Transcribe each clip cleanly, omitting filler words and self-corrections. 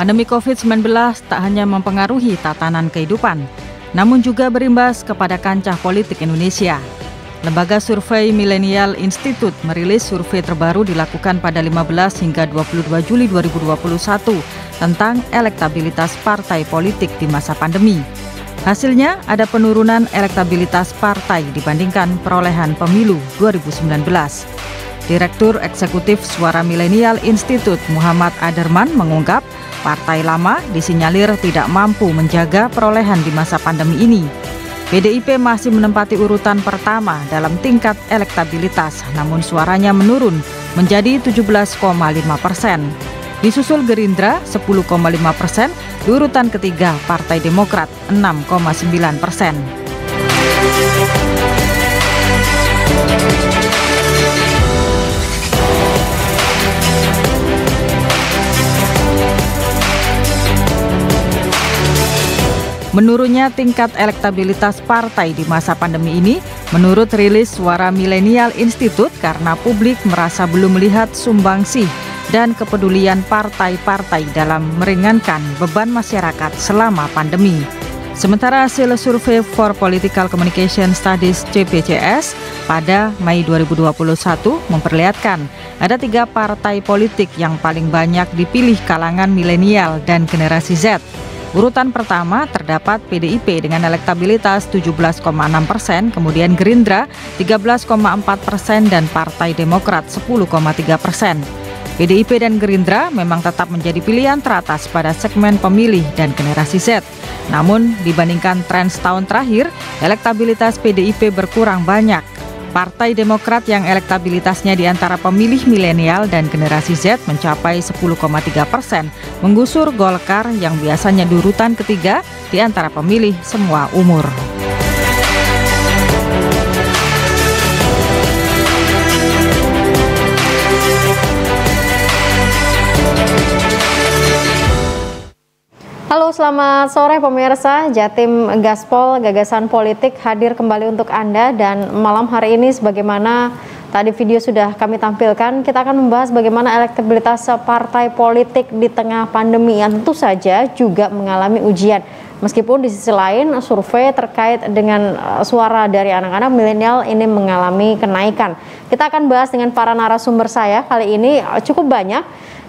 Pandemi COVID-19 tak hanya mempengaruhi tatanan kehidupan, namun juga berimbas kepada kancah politik Indonesia. Lembaga Survei Millennial Institute merilis survei terbaru dilakukan pada 15 hingga 22 Juli 2021 tentang elektabilitas partai politik di masa pandemi. Hasilnya ada penurunan elektabilitas partai dibandingkan perolehan pemilu 2019. Direktur Eksekutif Suara Millennial Institute Muhammad Aderman mengungkap partai lama disinyalir tidak mampu menjaga perolehan di masa pandemi ini. PDIP masih menempati urutan pertama dalam tingkat elektabilitas, namun suaranya menurun menjadi 17,5%. Disusul Gerindra 10,5%, di urutan ketiga Partai Demokrat 6,9%. Menurunnya tingkat elektabilitas partai di masa pandemi ini, menurut rilis Suara Millennial Institute, karena publik merasa belum melihat sumbangsih dan kepedulian partai-partai dalam meringankan beban masyarakat selama pandemi. Sementara hasil survei for Political Communication Studies CPCS pada Mei 2021 memperlihatkan ada 3 partai politik yang paling banyak dipilih kalangan milenial dan generasi Z. Urutan pertama terdapat PDIP dengan elektabilitas 17,6%, kemudian Gerindra 13,4% dan Partai Demokrat 10,3%. PDIP dan Gerindra memang tetap menjadi pilihan teratas pada segmen pemilih dan generasi Z. Namun dibandingkan tren setahun terakhir, elektabilitas PDIP berkurang banyak. Partai Demokrat yang elektabilitasnya di antara pemilih milenial dan generasi Z mencapai 10,3%, menggusur Golkar yang biasanya di urutan ketiga di antara pemilih semua umur. Halo, selamat sore pemirsa. Jatim Gaspol Gagasan Politik hadir kembali untuk Anda, dan malam hari ini sebagaimana tadi video sudah kami tampilkan, kita akan membahas bagaimana elektabilitas partai politik di tengah pandemi yang tentu saja juga mengalami ujian. Meskipun di sisi lain survei terkait dengan suara dari anak-anak milenial ini mengalami kenaikan. Kita akan bahas dengan para narasumber saya kali ini cukup banyak,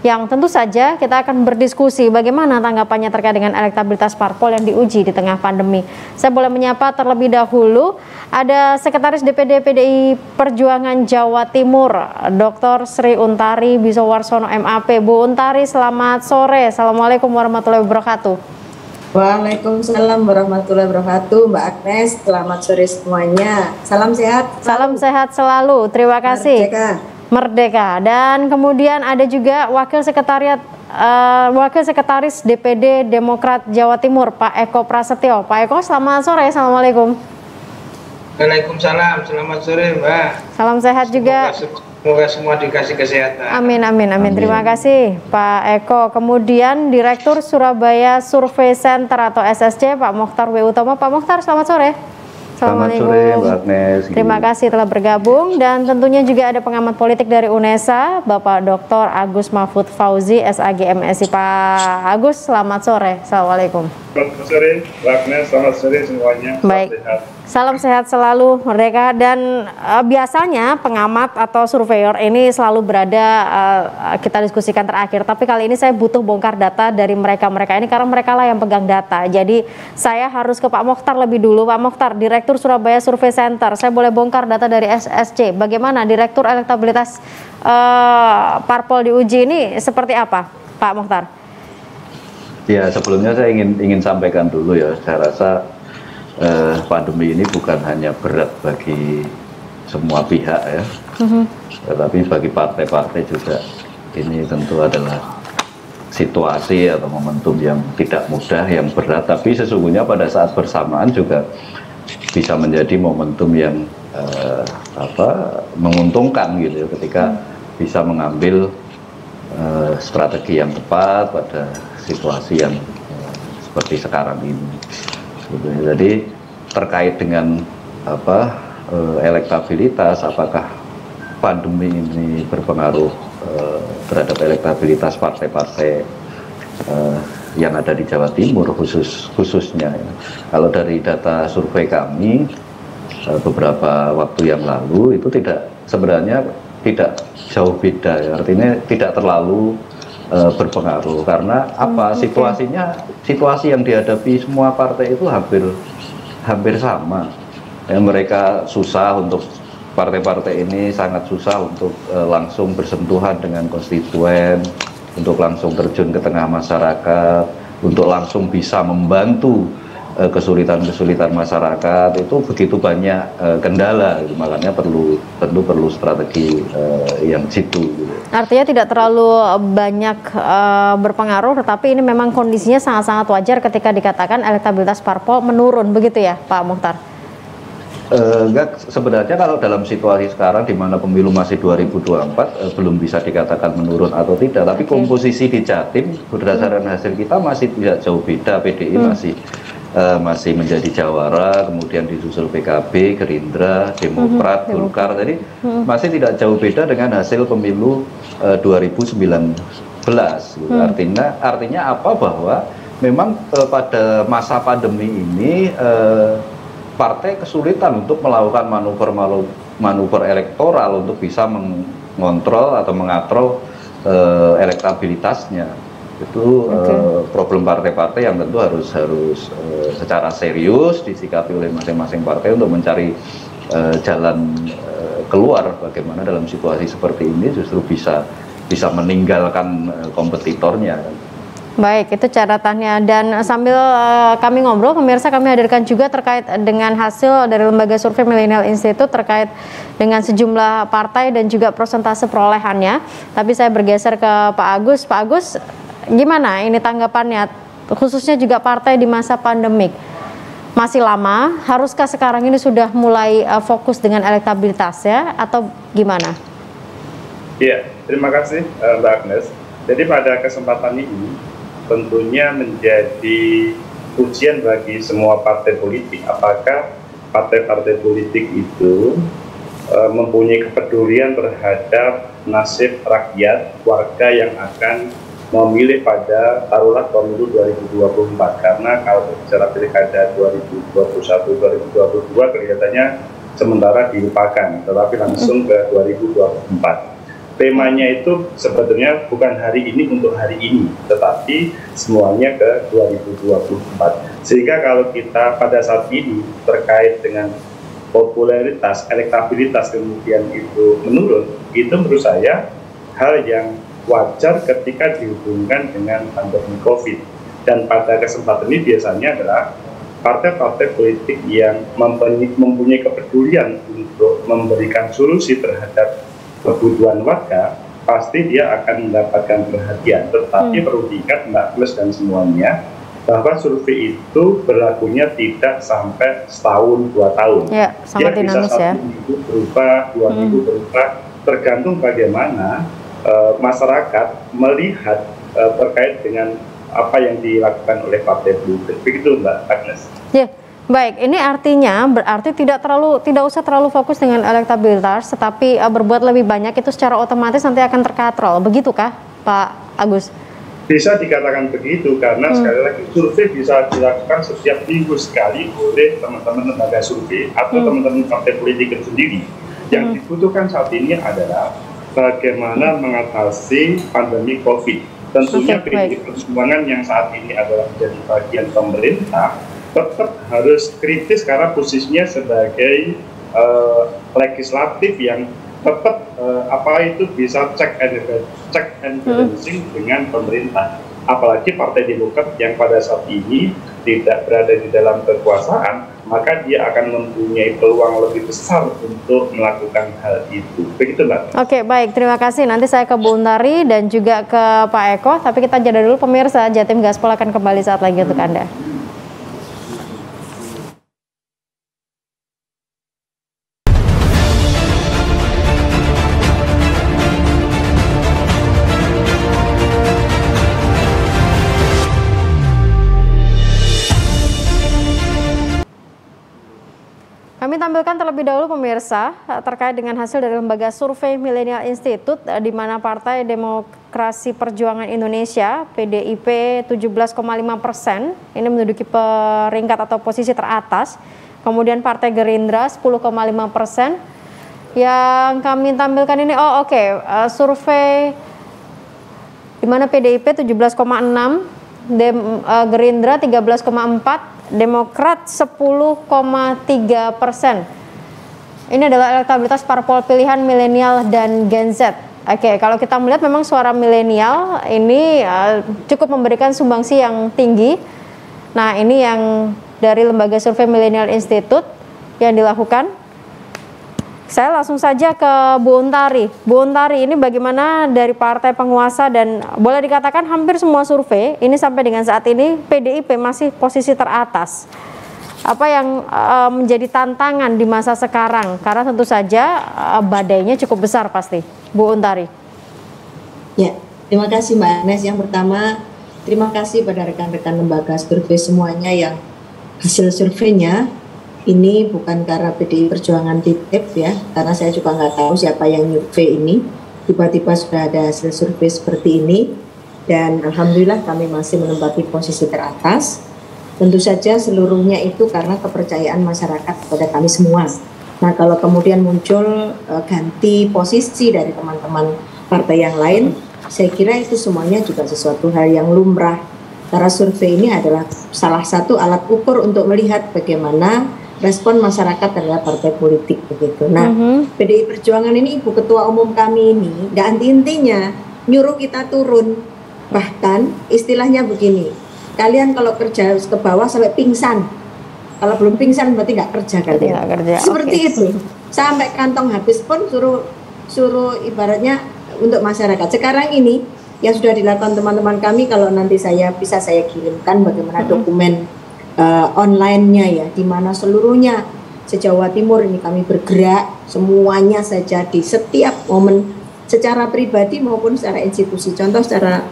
yang tentu saja kita akan berdiskusi bagaimana tanggapannya terkait dengan elektabilitas parpol yang diuji di tengah pandemi. Saya boleh menyapa terlebih dahulu ada Sekretaris DPD PDI Perjuangan Jawa Timur, Dr. Sri Untari Bisowarsono MAP. Bu Untari, selamat sore. Assalamualaikum warahmatullahi wabarakatuh. Waalaikumsalam warahmatullahi wabarakatuh, Mbak Agnes. Selamat sore semuanya. Salam sehat. Salam sehat selalu. Terima kasih. Merdeka. Dan kemudian ada juga Wakil Sekretaris DPD Demokrat Jawa Timur, Pak Eko Prasetyo. Pak Eko, selamat sore. Assalamualaikum. Waalaikumsalam. Selamat sore, Mbak. Salam sehat juga. Semoga semua dikasih kesehatan. Amin, amin, amin. Terima kasih, Pak Eko. Kemudian Direktur Surabaya Survey Center atau SSC, Pak Mokhtar W. Utomo. Pak Mokhtar, selamat sore. Assalamualaikum. Selamat sore, Mbak Agnes. Terima kasih telah bergabung, dan tentunya juga ada pengamat politik dari UNESA, Bapak Dr. Agus Mahfud Fauzi, SAG MSI. Pak Agus, selamat sore. Assalamualaikum. Selamat sore, Mbak Agnes. Selamat sore semuanya. Baik. Salam sehat selalu, Merdeka. Dan biasanya pengamat atau surveyor ini selalu berada, kita diskusikan terakhir. Tapi kali ini saya butuh bongkar data dari mereka-mereka ini, karena mereka lah yang pegang data. Jadi saya harus ke Pak Mokhtar lebih dulu. Pak Mokhtar, Direktur Surabaya Survey Center. Saya boleh bongkar data dari SSC. Bagaimana Direktur elektabilitas parpol diuji ini seperti apa, Pak Mokhtar? Ya, sebelumnya saya ingin sampaikan dulu ya, saya rasa pandemi ini bukan hanya berat bagi semua pihak ya, tetapi bagi partai-partai juga ini tentu adalah situasi atau momentum yang tidak mudah, yang berat, tapi sesungguhnya pada saat bersamaan juga bisa menjadi momentum yang menguntungkan gitu ya, ketika bisa mengambil strategi yang tepat pada situasi yang seperti sekarang ini. Jadi terkait dengan elektabilitas, apakah pandemi ini berpengaruh terhadap elektabilitas partai-partai yang ada di Jawa Timur khususnya. Kalau dari data survei kami beberapa waktu yang lalu itu sebenarnya tidak jauh beda ya, artinya tidak terlalu berpengaruh karena situasi yang dihadapi semua partai itu hampir sama ya, mereka susah untuk partai-partai ini sangat susah untuk langsung bersentuhan dengan konstituen, untuk langsung terjun ke tengah masyarakat, untuk langsung bisa membantu kesulitan-kesulitan masyarakat. Itu begitu banyak kendala, makanya tentu perlu strategi yang jitu. Artinya tidak terlalu banyak berpengaruh, tetapi ini memang kondisinya sangat-sangat wajar ketika dikatakan elektabilitas parpol menurun, begitu ya Pak Mukhtar? Enggak, sebenarnya kalau dalam situasi sekarang di mana pemilu masih 2024 belum bisa dikatakan menurun atau tidak, tapi komposisi di Jatim berdasarkan hasil kita masih tidak jauh beda. PDI masih menjadi jawara, kemudian disusul PKB, Gerindra, Demokrat, Golkar, jadi masih tidak jauh beda dengan hasil pemilu 2019. Artinya apa, bahwa memang pada masa pandemi ini partai kesulitan untuk melakukan manuver elektoral untuk bisa mengontrol atau mengatrol elektabilitasnya. Itu problem partai-partai yang tentu harus secara serius disikapi oleh masing-masing partai untuk mencari jalan keluar bagaimana dalam situasi seperti ini justru bisa meninggalkan kompetitornya. Baik, itu catatannya. Dan sambil kami ngobrol, pemirsa, kami hadirkan juga terkait dengan hasil dari Lembaga Survei Millennial Institute terkait dengan sejumlah partai dan juga persentase perolehannya. Tapi saya bergeser ke Pak Agus. Pak Agus, gimana ini tanggapannya, khususnya juga partai di masa pandemik? Masih lama, haruskah sekarang ini sudah mulai fokus dengan elektabilitas ya, atau gimana? Iya, terima kasih Mbak Agnes. Jadi pada kesempatan ini tentunya menjadi ujian bagi semua partai politik. Apakah partai-partai politik itu mempunyai kepedulian terhadap nasib rakyat, warga yang akan memilih pada taruhlah pemilu 2024. Karena kalau bicara pilkada 2021-2022 kelihatannya sementara dilupakan, tetapi langsung ke 2024. Temanya itu sebetulnya bukan hari ini untuk hari ini, tetapi semuanya ke 2024. Sehingga kalau kita pada saat ini terkait dengan popularitas, elektabilitas kemudian itu menurun, itu menurut saya hal yang wajar ketika dihubungkan dengan pandemi COVID. Dan pada kesempatan ini biasanya adalah partai-partai politik yang mempunyai kepedulian untuk memberikan solusi terhadap kebutuhan warga, pasti dia akan mendapatkan perhatian. Tetapi perlu diingat Mbak Plus dan semuanya, bahwa survei itu berlakunya tidak sampai setahun, 2 tahun. Ya, dia bisa 1 minggu berubah, 2 minggu berubah, tergantung bagaimana masyarakat melihat terkait dengan apa yang dilakukan oleh partai politik. Begitu Mbak Agnes. Ya. Baik, ini artinya berarti tidak usah terlalu fokus dengan elektabilitas, tetapi berbuat lebih banyak itu secara otomatis nanti akan terkatrol. Begitukah, Pak Agus? Bisa dikatakan begitu karena sekali lagi survei bisa dilakukan setiap minggu sekali oleh teman-teman lembaga survei atau teman-teman partai politik itu sendiri. Yang dibutuhkan saat ini adalah bagaimana mengatasi pandemi COVID. Tentunya PDI Perjuangan yang saat ini adalah menjadi bagian pemerintah tetap harus kritis karena posisinya sebagai legislatif yang tetap bisa check and balancing dengan pemerintah. Apalagi Partai Demokrat yang pada saat ini tidak berada di dalam kekuasaan, maka dia akan mempunyai peluang lebih besar untuk melakukan hal itu. Begitu Mbak. Oke, baik, terima kasih. Nanti saya ke Bu Untari dan juga ke Pak Eko, tapi kita jeda dulu pemirsa. Jatim Gaspol akan kembali saat lagi untuk Anda. Kami tampilkan terlebih dahulu pemirsa terkait dengan hasil dari lembaga survei Millennial Institute di mana Partai Demokrasi Perjuangan Indonesia (PDIP) 17,5% ini menduduki peringkat atau posisi teratas. Kemudian Partai Gerindra 10,5%. Yang kami tampilkan ini survei di mana PDIP 17,6, Gerindra 13,4, Demokrat 10,3%. Ini adalah elektabilitas parpol pilihan milenial dan Gen Z. Oke, kalau kita melihat memang suara milenial ini cukup memberikan sumbangsi yang tinggi. Nah, ini yang dari lembaga survei Millennial Institute yang dilakukan. Saya langsung saja ke Bu Untari. Bu Untari, ini bagaimana dari partai penguasa dan boleh dikatakan hampir semua survei ini sampai dengan saat ini PDIP masih posisi teratas. Apa yang menjadi tantangan di masa sekarang? Karena tentu saja badainya cukup besar pasti. Bu Untari. Ya, terima kasih Mbak Agnes. Yang pertama, terima kasih pada rekan-rekan lembaga survei semuanya yang hasil surveinya ini bukan karena PDI Perjuangan titip ya, karena saya juga nggak tahu siapa yang survei ini. Tiba-tiba sudah ada hasil survei seperti ini, dan alhamdulillah kami masih menempati posisi teratas. Tentu saja seluruhnya itu karena kepercayaan masyarakat kepada kami semua. Nah, kalau kemudian muncul ganti posisi dari teman-teman partai yang lain, saya kira itu semuanya juga sesuatu hal yang lumrah. Karena survei ini adalah salah satu alat ukur untuk melihat bagaimana respon masyarakat terhadap partai politik begitu. Nah, PDI Perjuangan ini Ibu Ketua Umum kami ini nggak henti-hentinya nyuruh kita turun. Bahkan istilahnya begini, kalian kalau kerja ke bawah sampai pingsan, kalau belum pingsan berarti nggak kerja kalian. Seperti itu, sampai kantong habis pun suruh ibaratnya untuk masyarakat. Sekarang ini yang sudah dilakukan teman-teman kami, kalau nanti saya kirimkan bagaimana dokumen online-nya ya, di mana seluruhnya se-Jawa Timur ini kami bergerak semuanya saja di setiap momen secara pribadi maupun secara institusi. Contoh secara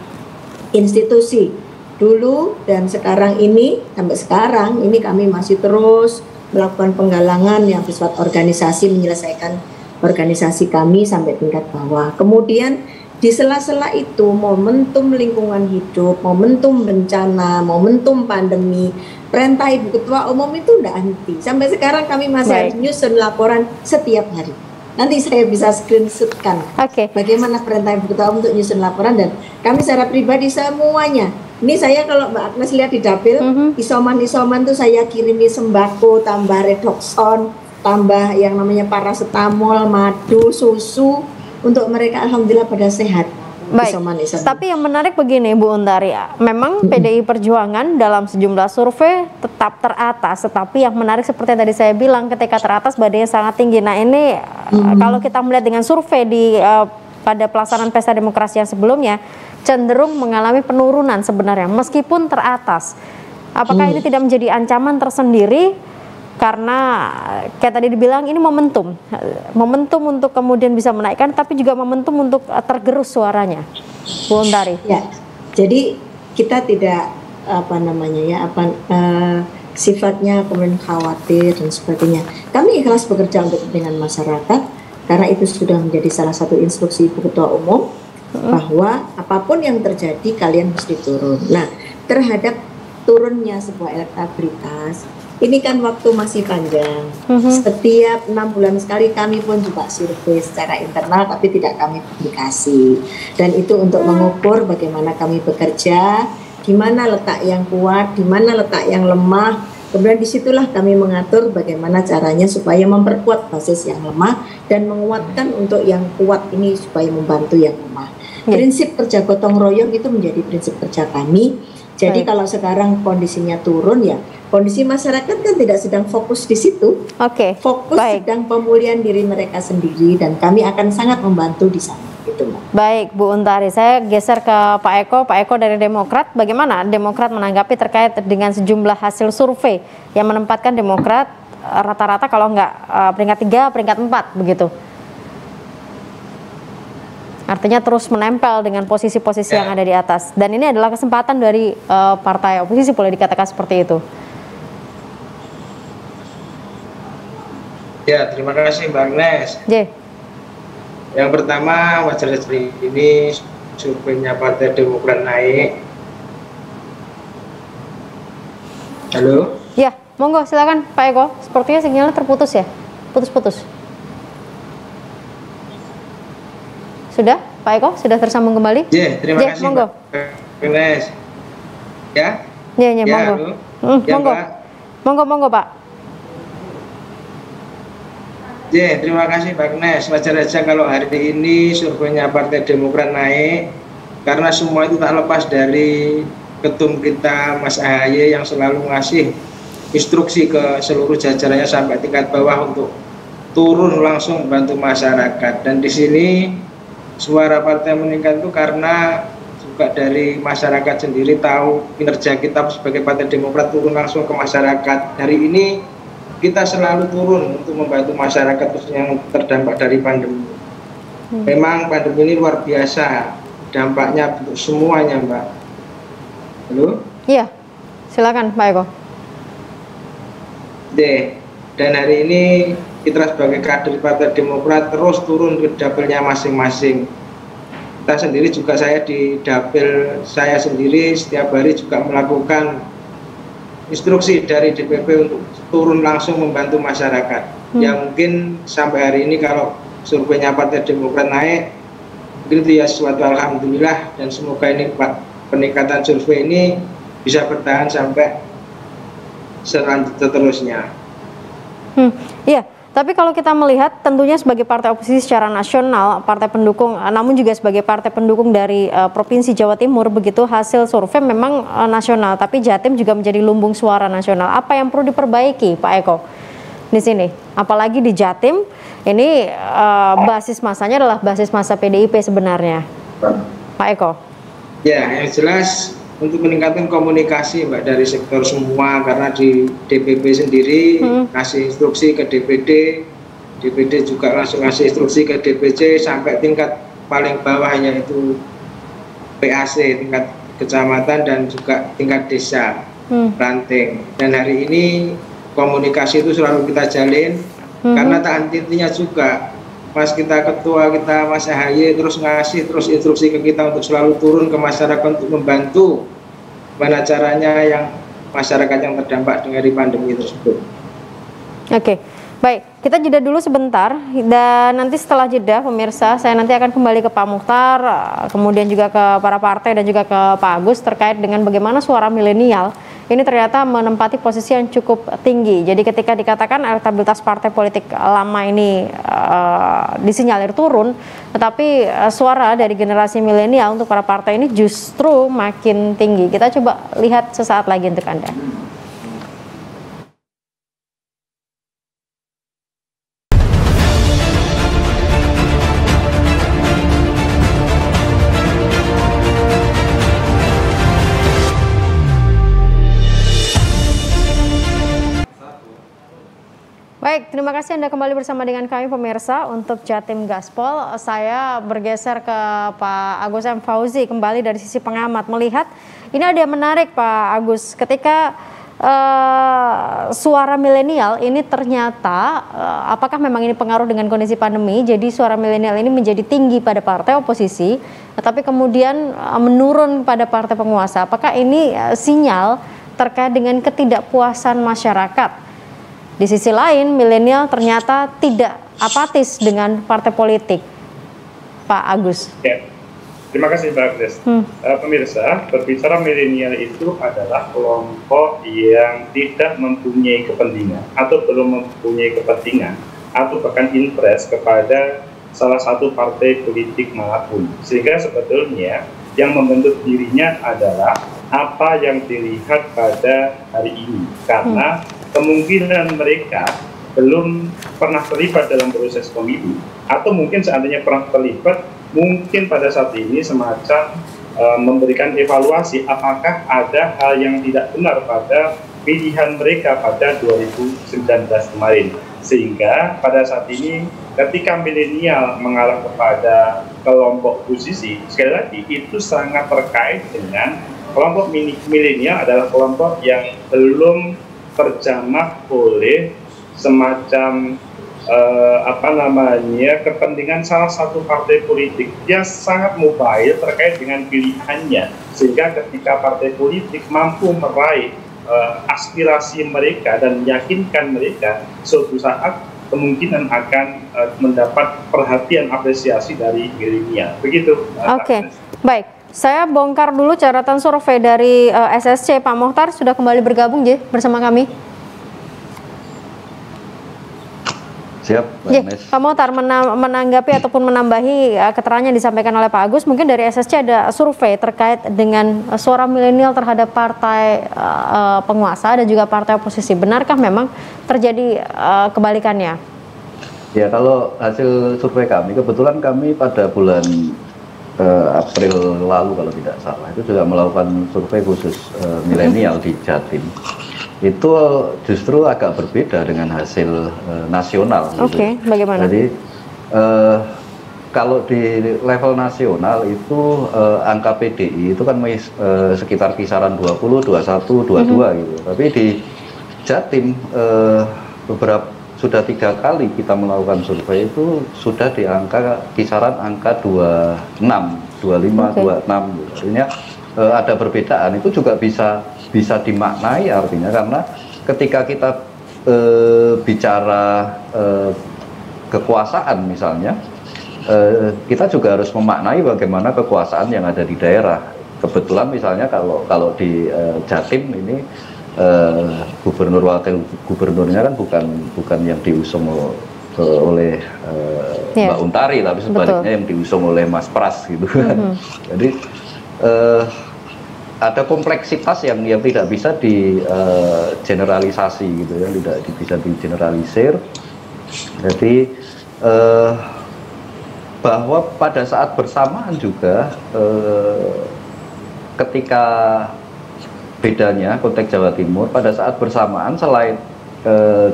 institusi dulu dan sekarang ini, sampai sekarang ini kami masih terus melakukan penggalangan yang bersifat organisasi, menyelesaikan organisasi kami sampai tingkat bawah. Kemudian di sela-sela itu momentum lingkungan hidup, momentum bencana, momentum pandemi, perintah Ibu Ketua Umum itu tidak henti. Sampai sekarang kami masih harus nyusun laporan setiap hari. Nanti saya bisa screenshotkan bagaimana perintah Ibu Ketua Umum untuk nyusun laporan, dan kami secara pribadi semuanya. Ini saya kalau Mbak Agnes lihat di dapil, isoman tuh saya kirimi sembako, tambah redoxon, tambah yang namanya paracetamol, madu, susu, untuk mereka alhamdulillah pada sehat. Baik, tapi yang menarik begini Bu Untari, memang PDI Perjuangan dalam sejumlah survei tetap teratas, tetapi yang menarik seperti yang tadi saya bilang, ketika teratas badainya sangat tinggi. Nah ini kalau kita melihat dengan survei pada pelaksanaan pesta demokrasi yang sebelumnya, cenderung mengalami penurunan sebenarnya meskipun teratas. Apakah ini tidak menjadi ancaman tersendiri? Karena kayak tadi dibilang ini momentum untuk kemudian bisa menaikkan, tapi juga momentum untuk tergerus suaranya, Bu Untari. Ya, jadi kita tidak sifatnya kemudian khawatir dan sebagainya. Kami ikhlas bekerja untuk kepentingan masyarakat karena itu sudah menjadi salah satu instruksi Ibu Ketua Umum bahwa apapun yang terjadi kalian mesti turun. Nah, terhadap turunnya sebuah elektabilitas, ini kan waktu masih panjang. Setiap 6 bulan sekali kami pun juga survei secara internal, tapi tidak kami publikasi. Dan itu untuk mengukur bagaimana kami bekerja, di mana letak yang kuat, di mana letak yang lemah. Kemudian disitulah kami mengatur bagaimana caranya supaya memperkuat basis yang lemah dan menguatkan untuk yang kuat ini supaya membantu yang lemah. Prinsip kerja gotong royong itu menjadi prinsip kerja kami. Jadi kalau sekarang kondisinya turun ya, kondisi masyarakat kan tidak sedang fokus di situ. Fokus sedang pemulihan diri mereka sendiri, dan kami akan sangat membantu di sana. Gitu, Mbak. Baik Bu Untari, saya geser ke Pak Eko dari Demokrat. Bagaimana Demokrat menanggapi terkait dengan sejumlah hasil survei yang menempatkan Demokrat rata-rata kalau nggak peringkat 3, peringkat 4 begitu? Artinya terus menempel dengan posisi-posisi yang ada di atas. Dan ini adalah kesempatan dari partai oposisi, boleh dikatakan seperti itu. Ya, terima kasih Mbak Agnes. J. Yang pertama, wajar hari ini surveinya Partai Demokrat naik. Halo? Ya, monggo silakan Pak Eko. Sepertinya sinyalnya terputus ya? Putus-putus. Sudah, Pak Eko? Sudah tersambung kembali? Ya, terima kasih monggo. Mbak Agnes. Ya? Ya, Ya, monggo. halo. Ya, Monggo. Mbak. Monggo, Pak. Ya, terima kasih Pak Agnes. Wajar aja kalau hari ini surveinya Partai Demokrat naik, karena semua itu tak lepas dari ketum kita Mas AHY yang selalu ngasih instruksi ke seluruh jajarannya sampai tingkat bawah untuk turun langsung membantu masyarakat. Dan di sini suara partai meningkat itu karena juga dari masyarakat sendiri tahu kinerja kita sebagai Partai Demokrat turun langsung ke masyarakat. Hari ini kita selalu turun untuk membantu masyarakat khususnya yang terdampak dari pandemi. Memang pandemi ini luar biasa dampaknya untuk semuanya, Mbak. Halo? Iya, silakan Pak Eko. Dan hari ini kita sebagai kader Partai Demokrat terus turun ke dapilnya masing-masing. Kita sendiri juga, saya di dapil saya sendiri setiap hari juga melakukan instruksi dari DPP untuk turun langsung membantu masyarakat. Ya mungkin sampai hari ini kalau surveinya Partai Demokrat naik, mungkin itu ya suatu alhamdulillah, dan semoga ini peningkatan survei ini bisa bertahan sampai seterusnya. Iya, tapi kalau kita melihat tentunya sebagai partai oposisi secara nasional, partai pendukung, namun juga sebagai partai pendukung dari Provinsi Jawa Timur, begitu hasil survei memang nasional, tapi Jatim juga menjadi lumbung suara nasional. Apa yang perlu diperbaiki, Pak Eko, di sini? Apalagi di Jatim, ini basis masanya adalah basis masa PDIP sebenarnya, Pak Eko. Ya, yang jelas untuk meningkatkan komunikasi, Mbak, dari sektor semua, karena di DPP sendiri ngasih instruksi ke DPD, DPD juga langsung ngasih instruksi ke DPC sampai tingkat paling bawah, yaitu PAC, tingkat kecamatan dan juga tingkat desa, ranting. Dan hari ini komunikasi itu selalu kita jalin, karena tak henti-hentinya juga Mas kita ketua kita Mas AHY terus ngasih terus instruksi ke kita untuk selalu turun ke masyarakat untuk membantu mana caranya yang masyarakat yang terdampak dari pandemi tersebut. Oke, baik, kita jeda dulu sebentar, dan nanti setelah jeda pemirsa, saya nanti akan kembali ke Pak Mukhtar, kemudian juga ke para partai dan juga ke Pak Agus terkait dengan bagaimana suara milenial ini ternyata menempati posisi yang cukup tinggi. Jadi ketika dikatakan elektabilitas partai politik lama ini disinyalir turun, tetapi suara dari generasi milenial untuk para partai ini justru makin tinggi. Kita coba lihat sesaat lagi untuk Anda. Baik, terima kasih Anda kembali bersama dengan kami pemirsa untuk Jatim Gaspol. Saya bergeser ke Pak Agus M. Fauzi kembali dari sisi pengamat, melihat ini ada yang menarik Pak Agus, ketika suara milenial ini ternyata apakah memang ini pengaruh dengan kondisi pandemi, jadi suara milenial ini menjadi tinggi pada partai oposisi tapi kemudian menurun pada partai penguasa. Apakah ini sinyal terkait dengan ketidakpuasan masyarakat? Di sisi lain, milenial ternyata tidak apatis dengan partai politik, Pak Agus. Ya, terima kasih Mbak Agnes. Pemirsa, berbicara milenial itu adalah kelompok yang tidak mempunyai kepentingan atau belum mempunyai kepentingan atau bahkan interest kepada salah satu partai politik manapun. Sehingga sebetulnya yang membentuk dirinya adalah apa yang dilihat pada hari ini. Karena kemungkinan mereka belum pernah terlibat dalam proses pemilu, atau mungkin seandainya pernah terlibat, mungkin pada saat ini semacam memberikan evaluasi apakah ada hal yang tidak benar pada pilihan mereka pada 2019 kemarin. Sehingga pada saat ini ketika milenial mengarah kepada kelompok posisi, sekali lagi itu sangat terkait dengan kelompok milenial adalah kelompok yang belum terjamah oleh semacam kepentingan salah satu partai politik dia sangat mobile terkait dengan pilihannya, sehingga ketika partai politik mampu meraih aspirasi mereka dan meyakinkan mereka, suatu saat kemungkinan akan mendapat perhatian apresiasi dari milenial. Begitu. Oke, baik. Saya bongkar dulu catatan survei dari SSC. Pak Mokhtar sudah kembali bergabung bersama kami. Siap, Pak Mokhtar, menanggapi ataupun menambahi keterangan yang disampaikan oleh Pak Agus, mungkin dari SSC ada survei terkait dengan suara milenial terhadap partai penguasa dan juga partai oposisi. Benarkah memang terjadi kebalikannya? Ya, kalau hasil survei kami, kebetulan kami pada bulan April lalu kalau tidak salah, itu juga melakukan survei khusus milenial di Jatim. Itu justru agak berbeda dengan hasil nasional. Oke, bagaimana? Jadi kalau di level nasional itu angka PDI itu kan sekitar kisaran 20, 21, 22 gitu. Tapi di Jatim sudah 3 kali kita melakukan survei itu sudah di kisaran angka 26, 25, 26 gitu. Artinya ada perbedaan. Itu juga bisa dimaknai artinya karena ketika kita bicara kekuasaan misalnya, kita juga harus memaknai bagaimana kekuasaan yang ada di daerah. Kebetulan misalnya kalau di Jatim ini gubernur wakil gubernurnya kan bukan yang diusung oleh Mbak Untari, tapi sebaliknya yang diusung oleh Mas Pras gitu kan. Jadi ada kompleksitas yang tidak bisa di-generalisasi gitu ya, tidak bisa di-generalisir. Jadi bahwa pada saat bersamaan juga ketika bedanya konteks Jawa Timur, pada saat bersamaan selain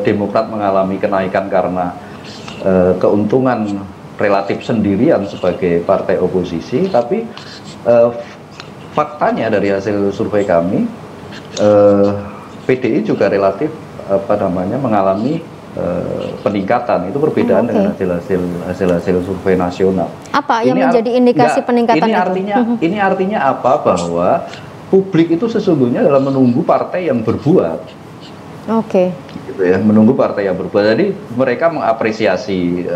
Demokrat mengalami kenaikan karena keuntungan relatif sendirian sebagai partai oposisi, tapi faktanya dari hasil survei kami, PDI juga relatif mengalami peningkatan. Itu perbedaan dengan hasil survei nasional. Apa yang menjadi indikasi peningkatan ini artinya apa? Bahwa publik itu sesungguhnya dalam menunggu partai yang berbuat. Gitu ya, menunggu partai yang berbuat. Jadi mereka mengapresiasi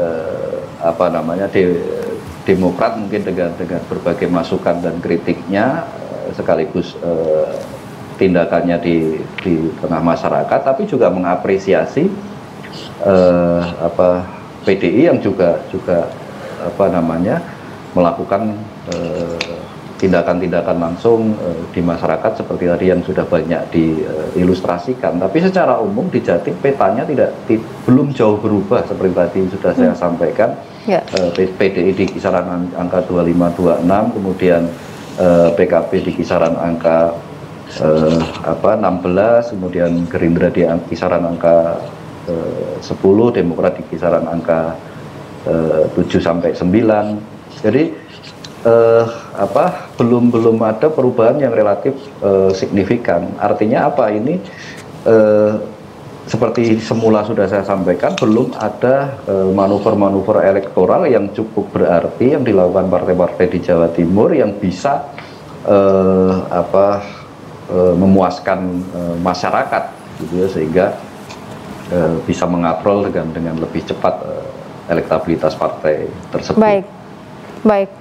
Demokrat mungkin dengan berbagai masukan dan kritiknya, sekaligus tindakannya di tengah masyarakat, tapi juga mengapresiasi PDI yang juga melakukan tindakan-tindakan langsung di masyarakat seperti tadi yang sudah banyak diilustrasikan. Tapi secara umum di Jatim petanya belum jauh berubah seperti tadi sudah saya sampaikan. PDI di kisaran angka 25-26, kemudian PKB di kisaran angka 16, kemudian Gerindra di kisaran angka 10, Demokrat di kisaran angka 7-9. Jadi belum ada perubahan yang relatif signifikan. Artinya apa ini? Seperti semula sudah saya sampaikan, belum ada manuver-manuver elektoral yang cukup berarti yang dilakukan partai-partai di Jawa Timur yang bisa memuaskan masyarakat, gitu ya, sehingga bisa mengatrol dengan lebih cepat elektabilitas partai tersebut. Baik.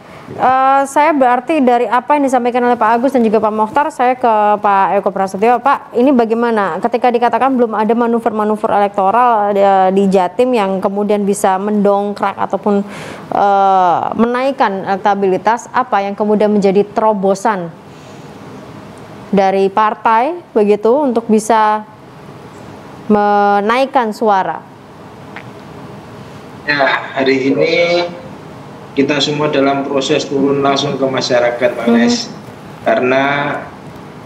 Saya berarti dari apa yang disampaikan oleh Pak Agus dan juga Pak Mokhtar, saya ke Pak Eko Prasetyo. Pak, ini bagaimana ketika dikatakan belum ada manuver-manuver elektoral di Jatim yang kemudian bisa mendongkrak ataupun menaikkan elektabilitas, apa yang kemudian menjadi terobosan dari partai begitu untuk bisa menaikkan suara? Ya, hari ini kita semua dalam proses turun langsung ke masyarakat, Pak Nes, karena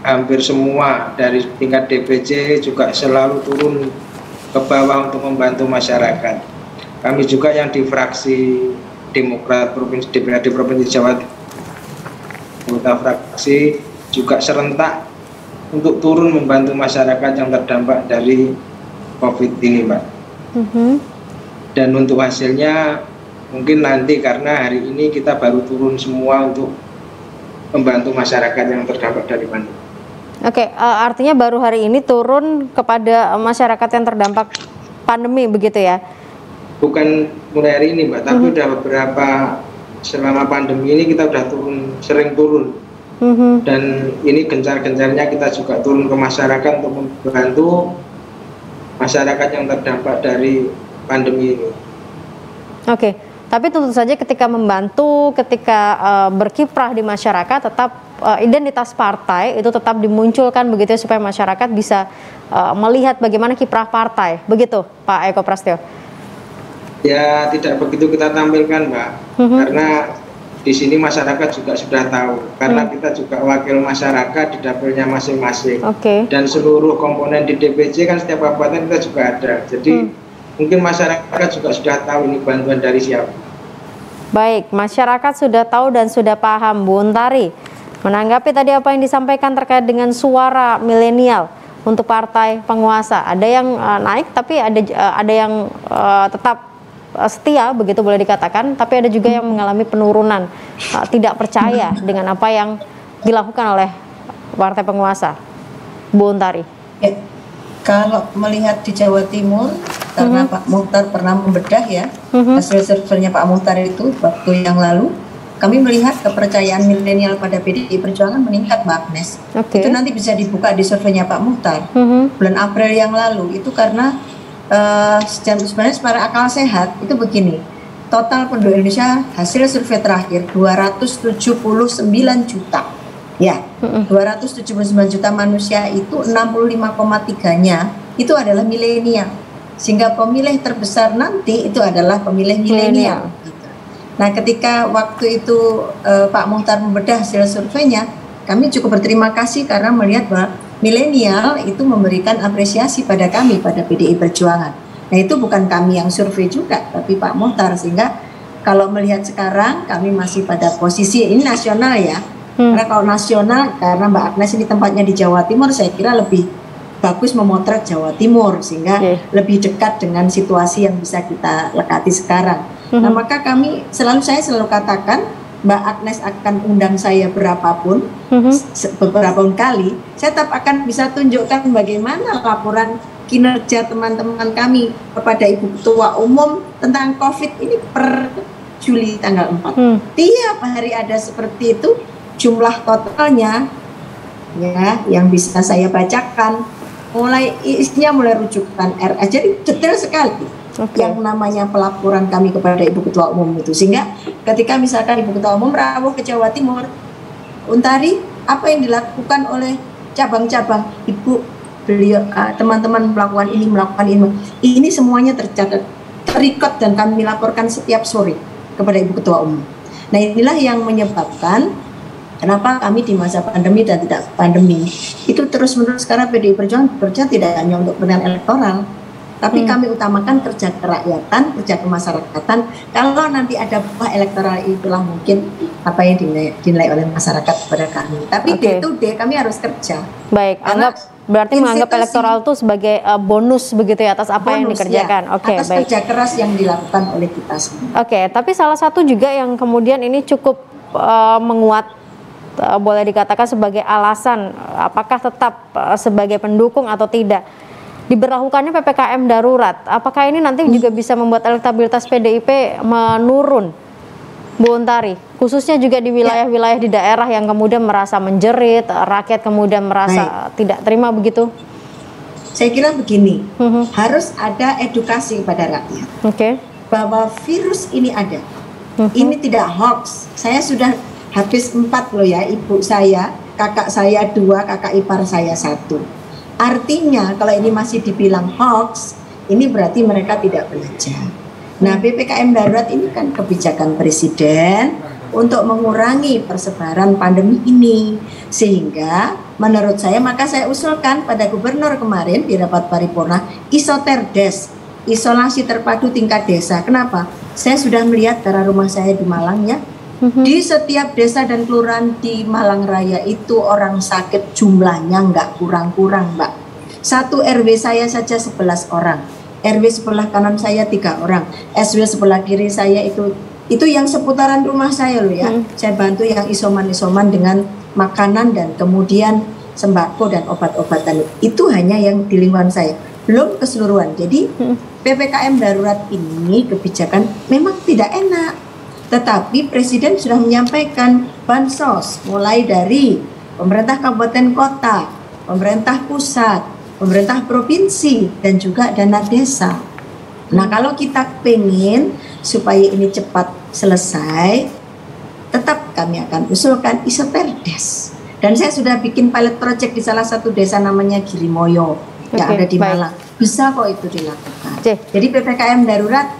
hampir semua dari tingkat DPC juga selalu turun ke bawah untuk membantu masyarakat. Kami juga yang di fraksi Demokrat DPRD Provinsi Jawa Timur, anggota fraksi juga serentak untuk turun membantu masyarakat yang terdampak dari COVID ini, Pak. Dan untuk hasilnya mungkin nanti, karena hari ini kita baru turun semua untuk membantu masyarakat yang terdampak dari pandemi. Oke, artinya baru hari ini turun kepada masyarakat yang terdampak pandemi begitu ya? Bukan mulai hari ini Mbak, tapi udah beberapa selama pandemi ini kita udah sering turun. Dan ini gencar-gencarnya kita juga turun ke masyarakat untuk membantu masyarakat yang terdampak dari pandemi ini. Oke, tapi tentu saja ketika membantu, ketika berkiprah di masyarakat, tetap identitas partai itu tetap dimunculkan begitu ya, supaya masyarakat bisa melihat bagaimana kiprah partai, begitu Pak Eko Prasetyo? Ya tidak begitu kita tampilkan Mbak, karena di sini masyarakat juga sudah tahu, karena kita juga wakil masyarakat di dapilnya masing-masing. Dan seluruh komponen di DPC kan setiap kabupaten kita juga ada, jadi mungkin masyarakat juga sudah tahu ini bantuan dari siapa. Baik, masyarakat sudah tahu dan sudah paham. Bu Untari, menanggapi tadi apa yang disampaikan terkait dengan suara milenial untuk partai penguasa, ada yang naik tapi ada yang tetap setia begitu boleh dikatakan, tapi ada juga yang mengalami penurunan, tidak percaya dengan apa yang dilakukan oleh partai penguasa. Bu Untari. Ya, kalau melihat di Jawa Timur, karena Pak Muhtar pernah membedah ya hasil surveinya Pak Muhtar itu waktu yang lalu, kami melihat kepercayaan milenial pada PDI Perjuangan meningkat, Mbak Agnes. Itu nanti bisa dibuka di surveinya Pak Muhtar bulan April yang lalu. Itu karena sebenarnya secara akal sehat itu begini, total penduduk Indonesia hasil survei terakhir 279 juta ya, 279 juta manusia, itu 65,3-nya itu adalah milenial, sehingga pemilih terbesar nanti itu adalah pemilih milenial. Nah ketika waktu itu Pak Muhtar membedah hasil surveinya, kami cukup berterima kasih karena melihat bahwa milenial itu memberikan apresiasi pada kami, pada PDI Perjuangan. Nah itu bukan kami yang survei juga, tapi Pak Muhtar. Sehingga kalau melihat sekarang kami masih pada posisi ini nasional ya. Karena kalau nasional, karena Mbak Agnes ini tempatnya di Jawa Timur, saya kira lebih bagus memotret Jawa Timur, sehingga lebih dekat dengan situasi yang bisa kita lekati sekarang. Nah maka saya selalu katakan, Mbak Agnes akan undang saya berapapun, beberapa kali, saya tetap akan bisa tunjukkan bagaimana laporan kinerja teman-teman kami kepada Ibu Ketua Umum tentang COVID ini per Juli tanggal 4. Tiap hari ada seperti itu, jumlah totalnya ya yang bisa saya bacakan, isinya mulai rujukan RS, jadi detail sekali. Yang namanya pelaporan kami kepada Ibu Ketua Umum itu, sehingga ketika misalkan Ibu Ketua Umum rawuh ke Jawa Timur, Untari, apa yang dilakukan oleh cabang-cabang, Ibu, beliau, teman-teman melakukan ini semuanya tercatat, terikot, dan kami laporkan setiap sore kepada Ibu Ketua Umum. Nah inilah yang menyebabkan kenapa kami di masa pandemi dan tidak pandemi itu terus-menerus, karena PDI Perjuangan bekerja tidak hanya untuk kepentingan elektoral, tapi kami utamakan kerja kerakyatan, kerja kemasyarakatan. Kalau nanti ada buah elektoral, itulah mungkin apa yang dinilai oleh masyarakat kepada kami. Tapi day to day kami harus kerja. Baik, berarti menganggap elektoral itu sebagai bonus begitu ya atas apa yang dikerjakan. Ya, atas kerja keras yang dilakukan oleh kita semua. Tapi salah satu juga yang kemudian ini cukup menguat, boleh dikatakan sebagai alasan apakah tetap sebagai pendukung atau tidak, diberlakukannya PPKM darurat. Apakah ini nanti juga bisa membuat elektabilitas PDIP menurun, Bu Untari? Khususnya juga di wilayah-wilayah di daerah yang kemudian merasa menjerit, rakyat kemudian merasa tidak terima begitu? Saya kira begini, harus ada edukasi kepada rakyat. Bahwa virus ini ada. Ini tidak hoax. Saya sudah habis 4 loh ya, ibu saya, kakak saya 2, kakak ipar saya 1. Artinya kalau ini masih dibilang hoax, ini berarti mereka tidak belajar. Nah PPKM darurat ini kan kebijakan Presiden untuk mengurangi persebaran pandemi ini. Sehingga menurut saya, maka saya usulkan pada Gubernur kemarin di rapat paripurna, Isoterdes, isolasi terpadu tingkat desa. Kenapa? Saya sudah melihat dari rumah saya di Malang ya, di setiap desa dan kelurahan di Malang Raya itu orang sakit jumlahnya nggak kurang-kurang, Mbak. 1 RW saya saja 11 orang. RW sebelah kanan saya 3 orang, SW sebelah kiri saya itu yang seputaran rumah saya loh ya. Saya bantu yang isoman-isoman dengan makanan dan kemudian sembako dan obat-obatan. Itu hanya yang di lingkungan saya, belum keseluruhan. Jadi PPKM darurat ini kebijakan memang tidak enak, tetapi Presiden sudah menyampaikan bansos mulai dari pemerintah kabupaten kota, pemerintah pusat, pemerintah provinsi, dan juga dana desa. Nah, kalau kita pengen supaya ini cepat selesai, tetap kami akan usulkan Isoterdes. Dan saya sudah bikin pilot project di salah satu desa namanya Girimoyo yang ada di Malang. Bisa kok itu dilakukan. Jadi PPKM darurat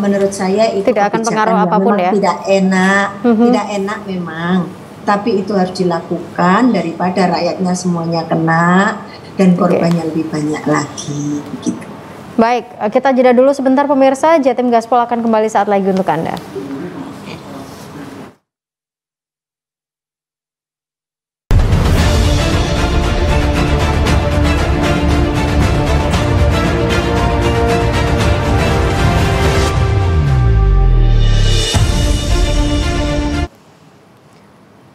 menurut saya itu tidak akan pengaruh apapun ya. Tidak enak, tidak enak memang. Tapi itu harus dilakukan daripada rakyatnya semuanya kena dan korbannya lebih banyak lagi. Gitu. Baik, kita jeda dulu sebentar pemirsa. Jatim Gaspol akan kembali saat lagi untuk Anda.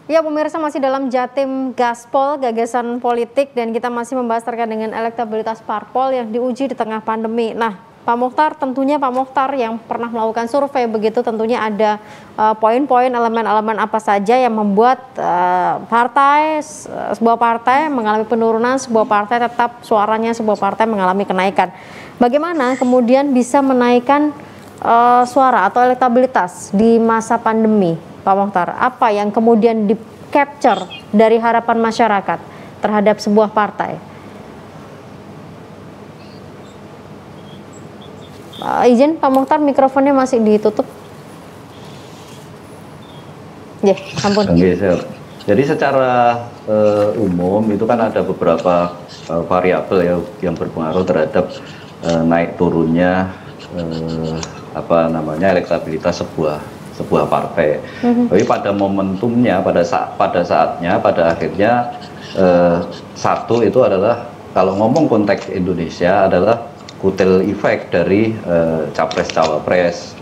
Ya pemirsa, masih dalam Jatim Gaspol, gagasan politik, dan kita masih membahas terkait dengan elektabilitas parpol yang diuji di tengah pandemi. Nah, Pak Mokhtar, tentunya Pak Mokhtar yang pernah melakukan survei begitu, tentunya ada poin-poin, elemen-elemen apa saja yang membuat sebuah partai mengalami penurunan, sebuah partai tetap suaranya, sebuah partai mengalami kenaikan. Bagaimana kemudian bisa menaikkan suara atau elektabilitas di masa pandemi, Pak Mokhtar? Apa yang kemudian di-capture dari harapan masyarakat terhadap sebuah partai? Izin Pak Mokhtar, mikrofonnya masih ditutup. Ya, ampun. Jadi secara umum itu kan ada beberapa variabel ya yang berpengaruh terhadap naik turunnya elektabilitas sebuah partai. Tapi pada momentumnya, pada saatnya, pada akhirnya satu itu adalah, kalau ngomong konteks Indonesia, adalah kutil efek dari capres-cawapres.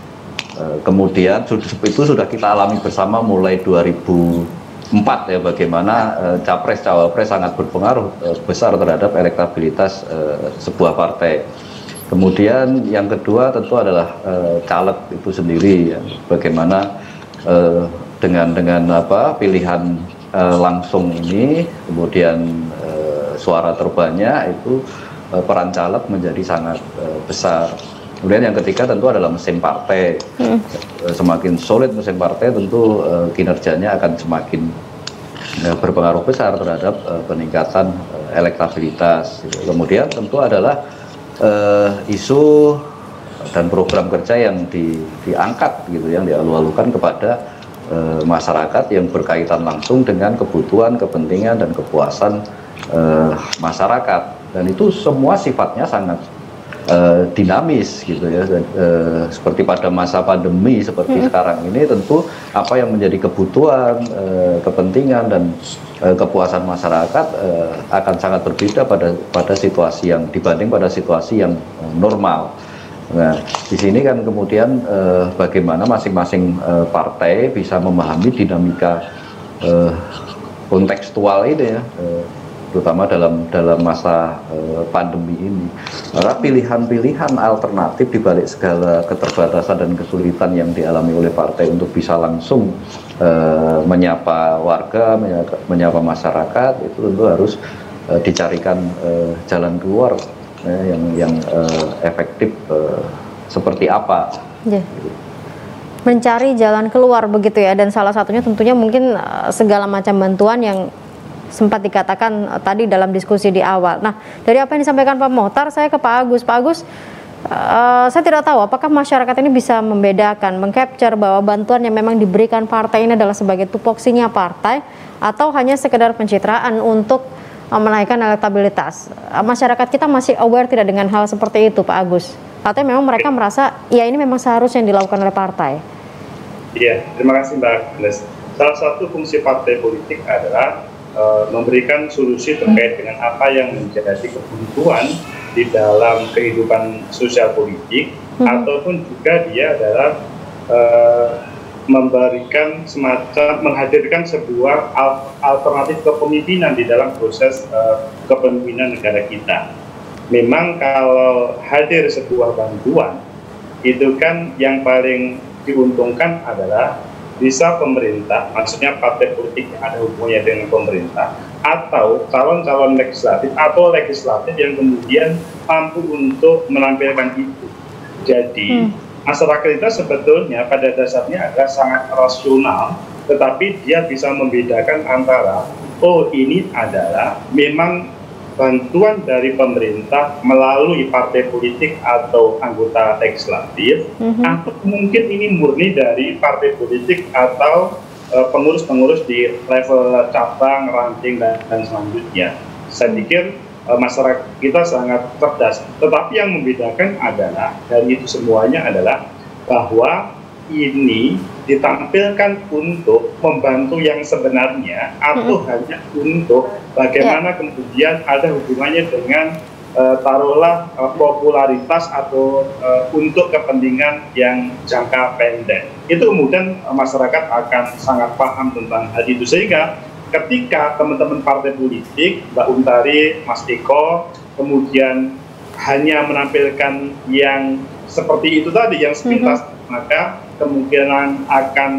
Kemudian itu sudah kita alami bersama mulai 2004 ya, bagaimana capres-cawapres sangat berpengaruh besar terhadap elektabilitas sebuah partai. Kemudian yang kedua tentu adalah caleg itu sendiri, ya. Bagaimana dengan pilihan langsung ini, kemudian suara terbanyak itu, peran caleg menjadi sangat besar. Kemudian yang ketiga tentu adalah mesin partai. Semakin solid mesin partai, tentu kinerjanya akan semakin berpengaruh besar terhadap peningkatan elektabilitas. Kemudian tentu adalah isu dan program kerja yang diangkat gitu, yang dialu-alukan kepada masyarakat, yang berkaitan langsung dengan kebutuhan, kepentingan, dan kepuasan masyarakat. Dan itu semua sifatnya sangat dinamis gitu ya. Seperti pada masa pandemi seperti sekarang ini, tentu apa yang menjadi kebutuhan, kepentingan, dan kepuasan masyarakat akan sangat berbeda pada situasi yang dibanding pada situasi yang normal. Nah, di sini kan kemudian bagaimana masing-masing partai bisa memahami dinamika kontekstual ini ya, terutama dalam masa pandemi ini. Karena pilihan-pilihan alternatif di balik segala keterbatasan dan kesulitan yang dialami oleh partai untuk bisa langsung menyapa warga, menyapa masyarakat, itu tentu harus dicarikan jalan keluar yang efektif seperti apa. Mencari jalan keluar begitu ya, dan salah satunya tentunya mungkin segala macam bantuan yang sempat dikatakan tadi dalam diskusi di awal. Nah, dari apa yang disampaikan Pak Mokhtar, saya ke Pak Agus. Pak Agus, saya tidak tahu apakah masyarakat ini bisa membedakan, mengcapture bahwa bantuan yang memang diberikan partai ini adalah sebagai tupoksinya partai, atau hanya sekedar pencitraan untuk menaikkan elektabilitas. Masyarakat kita masih aware tidak dengan hal seperti itu, Pak Agus? Atau memang mereka merasa, ya ini memang seharusnya yang dilakukan oleh partai? Iya, terima kasih Mbak Agnes. Salah satu fungsi partai politik adalah memberikan solusi terkait dengan apa yang menjadi kebutuhan di dalam kehidupan sosial politik, ataupun juga dia adalah memberikan semacam menghadirkan sebuah alternatif kepemimpinan di dalam proses kepemimpinan negara kita. Memang kalau hadir sebuah bantuan itu kan yang paling diuntungkan adalah bisa pemerintah, maksudnya partai politik yang ada hubungannya dengan pemerintah, atau calon-calon legislatif atau legislatif yang kemudian mampu untuk menampilkan itu. Jadi masyarakat kita sebetulnya pada dasarnya adalah sangat rasional, tetapi dia bisa membedakan antara, oh ini adalah memang bantuan dari pemerintah melalui partai politik atau anggota legislatif, atau mungkin ini murni dari partai politik atau pengurus-pengurus di level cabang, ranting, dan selanjutnya. Saya pikir masyarakat kita sangat cerdas, tetapi yang membedakan adalah dari itu semuanya adalah bahwa ini ditampilkan untuk membantu yang sebenarnya atau hanya untuk bagaimana kemudian ada hubungannya dengan taruhlah popularitas atau untuk kepentingan yang jangka pendek. Itu kemudian masyarakat akan sangat paham tentang hal itu, sehingga ketika teman-teman partai politik, Mbak Untari, Mas Eko, kemudian hanya menampilkan yang seperti itu tadi, yang sepintas, maka kemungkinan akan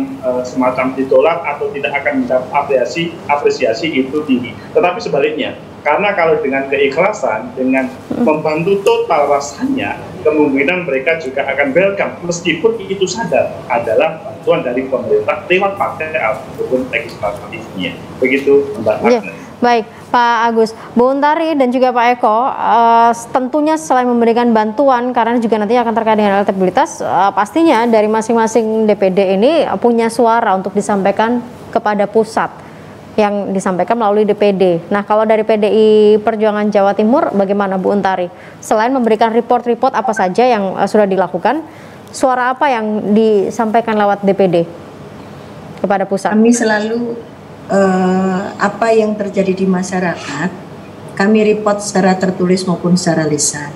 semacam ditolak atau tidak akan mendapat apresiasi itu tinggi. Tetapi sebaliknya, karena kalau dengan keikhlasan, dengan membantu total rasanya, kemungkinan mereka juga akan welcome, meskipun itu sadar adalah bantuan dari pemerintah lewat partai ataupun legislatifnya. Begitu, Mbak Agnes. Baik, Pak Agus, Bu Untari dan juga Pak Eko, tentunya selain memberikan bantuan, karena juga nantinya akan terkait dengan elektabilitas, pastinya dari masing-masing DPD ini punya suara untuk disampaikan kepada pusat, yang disampaikan melalui DPD. Nah, kalau dari PDI Perjuangan Jawa Timur, bagaimana Bu Untari? Selain memberikan report-report apa saja yang sudah dilakukan, suara apa yang disampaikan lewat DPD kepada pusat? Kami selalu apa yang terjadi di masyarakat, kami report secara tertulis maupun secara lisan.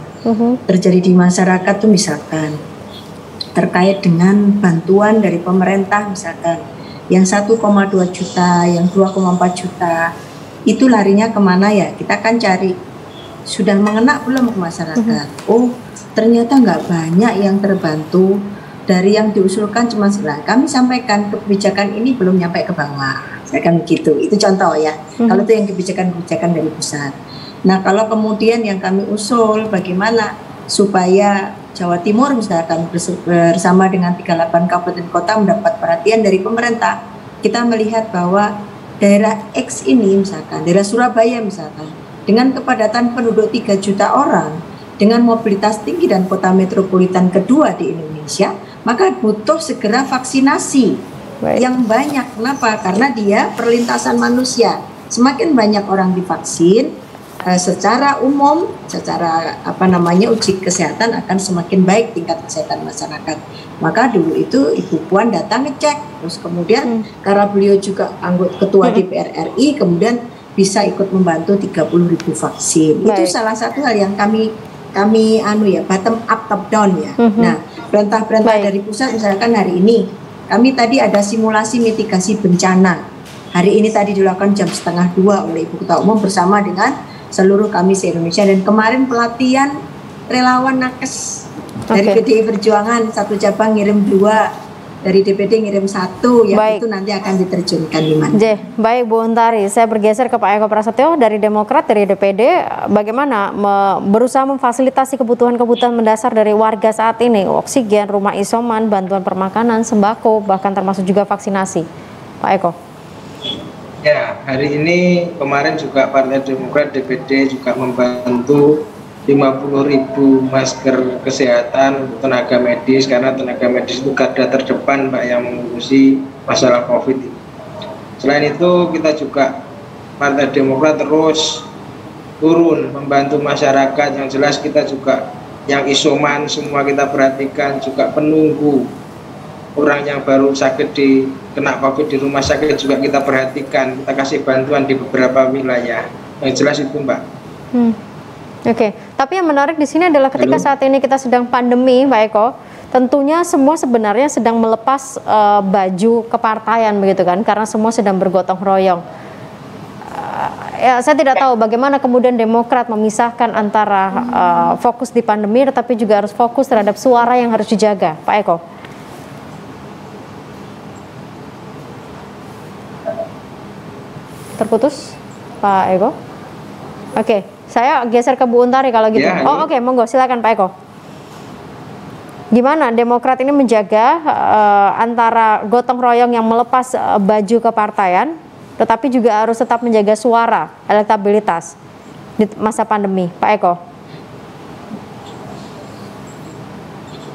Terjadi di masyarakat tuh misalkan terkait dengan bantuan dari pemerintah, misalkan yang 1,2 juta, yang 2,4 juta, itu larinya kemana ya? Kita kan cari, sudah mengena belum ke masyarakat? Oh, ternyata nggak banyak yang terbantu. Dari yang diusulkan cuma 9. Kami sampaikan kebijakan ini belum nyampe ke bawah. Saya kan begitu. Itu contoh ya. Kalau itu yang kebijakan-kebijakan dari pusat. Nah, kalau kemudian yang kami usul bagaimana supaya Jawa Timur misalkan bersama dengan 38 kabupaten kota mendapat perhatian dari pemerintah. Kita melihat bahwa daerah X ini misalkan, daerah Surabaya misalkan, dengan kepadatan penduduk 3 juta orang, dengan mobilitas tinggi dan kota metropolitan kedua di Indonesia, maka butuh segera vaksinasi yang banyak. Kenapa? Karena dia perlintasan manusia. Semakin banyak orang divaksin, secara umum, secara uji kesehatan akan semakin baik tingkat kesehatan masyarakat. Maka dulu itu Ibu Puan datang ngecek, terus kemudian karena beliau juga anggota ketua DPR RI, kemudian bisa ikut membantu 30.000 vaksin. Itu salah satu hal yang kami bottom up top down ya. Nah, perintah-perintah dari pusat misalkan hari ini kami tadi ada simulasi mitigasi bencana. Hari ini tadi dilakukan jam 1:30 oleh Ibu Ketua Umum bersama dengan seluruh kami se-Indonesia, dan kemarin pelatihan relawan nakes dari PDI Perjuangan, satu cabang ngirim 2, dari DPD ngirim 1, yang itu nanti akan diterjunkan di mana. Baik Bu Untari, saya bergeser ke Pak Eko Prasetyo dari Demokrat, dari DPD. Bagaimana berusaha memfasilitasi kebutuhan-kebutuhan mendasar dari warga saat ini, oksigen, rumah isoman, bantuan permakanan, sembako, bahkan termasuk juga vaksinasi, Pak Eko? Ya, hari ini kemarin juga Partai Demokrat DPD juga membantu 50.000 masker kesehatan untuk tenaga medis, karena tenaga medis itu garda terdepan Mbak yang mengurusi masalah COVID. Selain itu kita juga Partai Demokrat terus turun membantu masyarakat. Yang jelas kita juga yang isoman semua kita perhatikan, juga penunggu orang yang baru sakit kena COVID di rumah sakit juga kita perhatikan, kita kasih bantuan di beberapa wilayah. Yang jelas itu, Mbak. Oke, tapi yang menarik di sini adalah ketika saat ini kita sedang pandemi, Pak Eko, tentunya semua sebenarnya sedang melepas baju kepartaian begitu kan, karena semua sedang bergotong royong. Ya, saya tidak tahu bagaimana kemudian Demokrat memisahkan antara fokus di pandemi, tetapi juga harus fokus terhadap suara yang harus dijaga, Pak Eko. Terputus, Pak Eko? Oke, saya geser ke Bu Untari kalau gitu. Ya, oke, monggo silakan Pak Eko. Gimana Demokrat ini menjaga antara gotong royong yang melepas baju kepartaian, tetapi juga harus tetap menjaga suara, elektabilitas di masa pandemi, Pak Eko?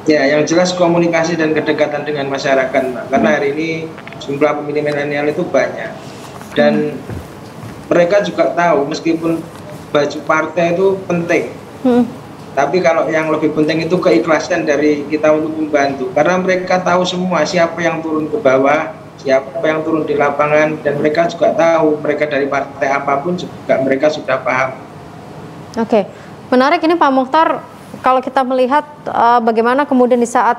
Ya, yang jelas komunikasi dan kedekatan dengan masyarakat, karena hari ini jumlah pemilih milenial itu banyak. Dan mereka juga tahu meskipun baju partai itu penting, tapi kalau yang lebih penting itu keikhlasan dari kita untuk membantu, karena mereka tahu semua siapa yang turun ke bawah, siapa yang turun di lapangan, dan mereka juga tahu mereka dari partai apapun juga mereka sudah paham. Oke, menarik ini Pak Mokhtar, kalau kita melihat bagaimana kemudian di saat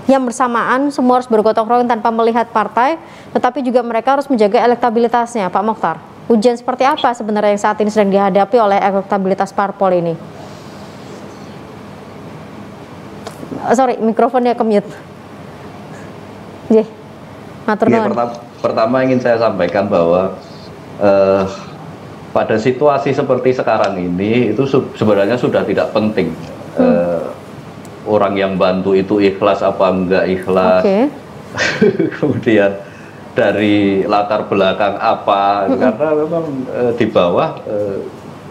yang bersamaan semua harus bergotong royong tanpa melihat partai, tetapi juga mereka harus menjaga elektabilitasnya, Pak Mokhtar. Ujian seperti apa sebenarnya yang saat ini sedang dihadapi oleh elektabilitas parpol ini? Sorry, mikrofonnya ke-mute. Pertama ingin saya sampaikan bahwa pada situasi seperti sekarang ini itu sebenarnya sudah tidak penting. Orang yang bantu itu ikhlas apa enggak ikhlas, kemudian dari latar belakang apa, karena memang di bawah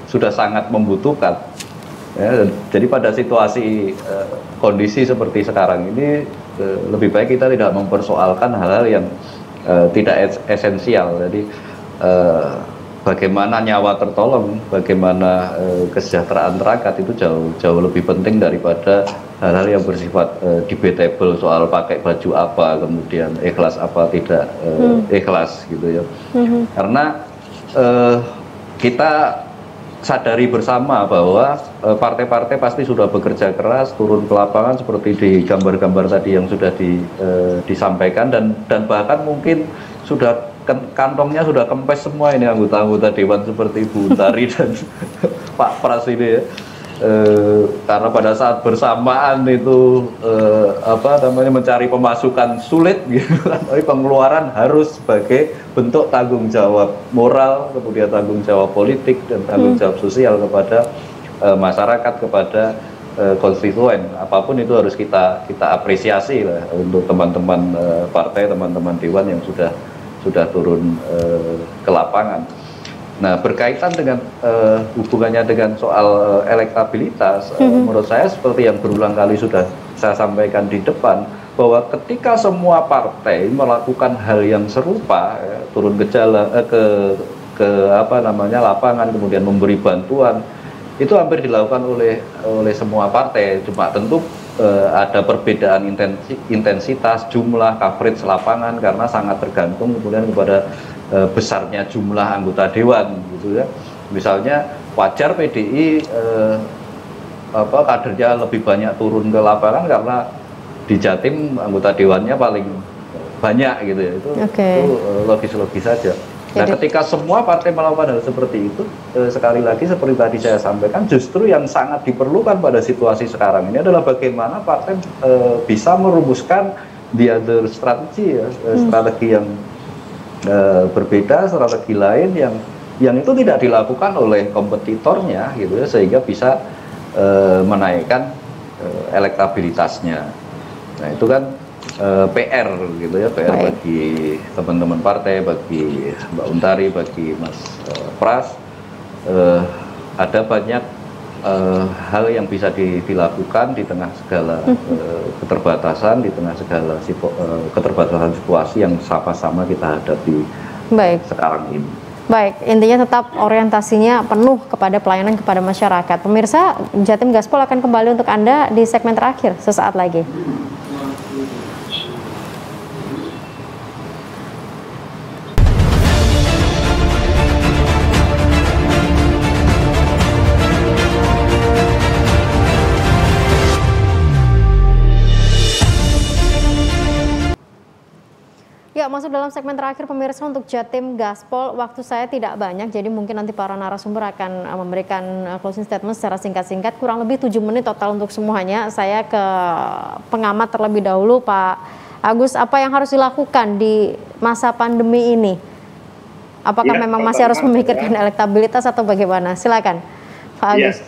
sudah sangat membutuhkan. Ya, jadi pada situasi kondisi seperti sekarang ini lebih baik kita tidak mempersoalkan hal-hal yang tidak esensial. Jadi bagaimana nyawa tertolong, bagaimana kesejahteraan rakyat itu jauh lebih penting daripada hal-hal yang bersifat debatable soal pakai baju apa, kemudian ikhlas apa tidak ikhlas gitu ya. Karena kita sadari bersama bahwa partai-partai pasti sudah bekerja keras, turun ke lapangan seperti di gambar-gambar tadi yang sudah disampaikan, dan bahkan mungkin sudah kantongnya sudah kempes semua ini anggota-anggota dewan seperti Bu Untari dan Pak Pras ini ya. Karena pada saat bersamaan itu mencari pemasukan sulit gitu kan, tapi pengeluaran harus sebagai bentuk tanggung jawab moral, kemudian tanggung jawab politik dan tanggung jawab sosial kepada masyarakat, kepada konstituen. Apapun itu harus kita apresiasi lah untuk teman-teman partai, teman-teman dewan yang sudah turun ke lapangan. Nah, berkaitan dengan hubungannya dengan soal elektabilitas, menurut saya seperti yang berulang kali sudah saya sampaikan di depan, bahwa ketika semua partai melakukan hal yang serupa, turun ke jalan, ke lapangan, kemudian memberi bantuan, itu hampir dilakukan oleh semua partai. Cuma tentu ada perbedaan intensitas, jumlah, coverage lapangan, karena sangat tergantung kemudian kepada besarnya jumlah anggota dewan gitu ya. Misalnya wajar PDI kadernya lebih banyak turun ke lapangan karena di Jatim anggota dewannya paling banyak gitu ya. Itu logis-logis saja. Nah, ketika semua partai melakukan hal seperti itu, sekali lagi seperti tadi saya sampaikan, justru yang sangat diperlukan pada situasi sekarang ini adalah bagaimana partai bisa merumuskan the other strategy ya, strategi yang berbeda, strategi lain yang itu tidak dilakukan oleh kompetitornya gitu ya, sehingga bisa menaikkan elektabilitasnya. Nah, itu kan PR gitu ya, PR bagi teman-teman partai, bagi Mbak Untari, bagi Mas Pras. Ada banyak hal yang bisa dilakukan di tengah segala keterbatasan, di tengah segala keterbatasan situasi yang sama-sama kita hadapi sekarang ini. Baik, intinya tetap orientasinya penuh kepada pelayanan kepada masyarakat. Pemirsa, Jatim Gaspol akan kembali untuk Anda di segmen terakhir sesaat lagi. Ya, masuk dalam segmen terakhir pemirsa untuk Jatim Gaspol. Waktu saya tidak banyak, jadi mungkin nanti para narasumber akan memberikan closing statement secara singkat-singkat. Kurang lebih 7 menit total untuk semuanya. Saya ke pengamat terlebih dahulu, Pak Agus. Apa yang harus dilakukan di masa pandemi ini? Apakah memang masih harus memikirkan elektabilitas atau bagaimana? Silakan, Pak Agus.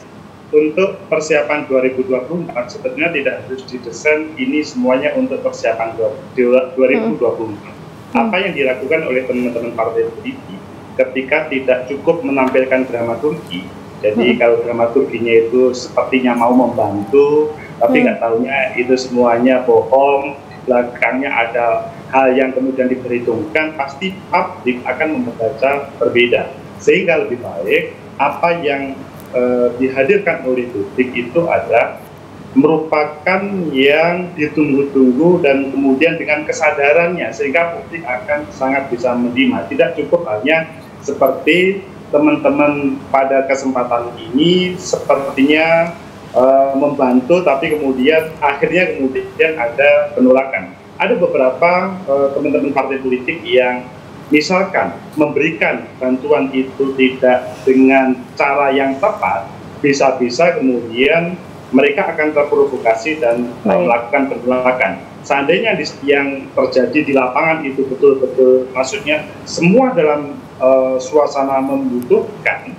Untuk persiapan 2024 sebetulnya tidak harus didesain ini semuanya untuk persiapan 2024. Apa yang dilakukan oleh teman-teman partai politik ketika tidak cukup menampilkan dramaturgi, jadi kalau dramaturginya itu sepertinya mau membantu, tapi nggak tahunya itu semuanya bohong, belakangnya ada hal yang kemudian diperhitungkan, pasti publik akan membaca berbeda. Sehingga lebih baik apa yang dihadirkan oleh publik itu adalah merupakan yang ditunggu-tunggu dan kemudian dengan kesadarannya sehingga publik akan sangat bisa menerima. Tidak cukup hanya seperti teman-teman pada kesempatan ini sepertinya membantu, tapi kemudian akhirnya ada penolakan. Ada beberapa teman-teman partai politik yang misalkan memberikan bantuan itu tidak dengan cara yang tepat, bisa-bisa kemudian mereka akan terprovokasi dan melakukan penolakan. Seandainya yang terjadi di lapangan itu betul-betul, maksudnya semua dalam suasana membutuhkan,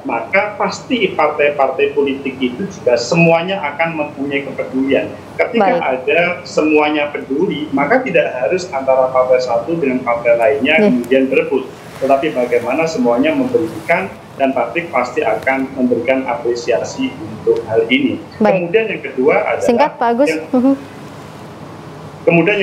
maka pasti partai-partai politik itu juga semuanya akan mempunyai kepedulian. Ketika ada semuanya peduli, maka tidak harus antara partai satu dengan partai lainnya kemudian berebut. Tetapi bagaimana semuanya memberikan, dan publik pasti akan memberikan apresiasi untuk hal ini. Kemudian yang kedua adalah singkat, Pak Agus. Kemudian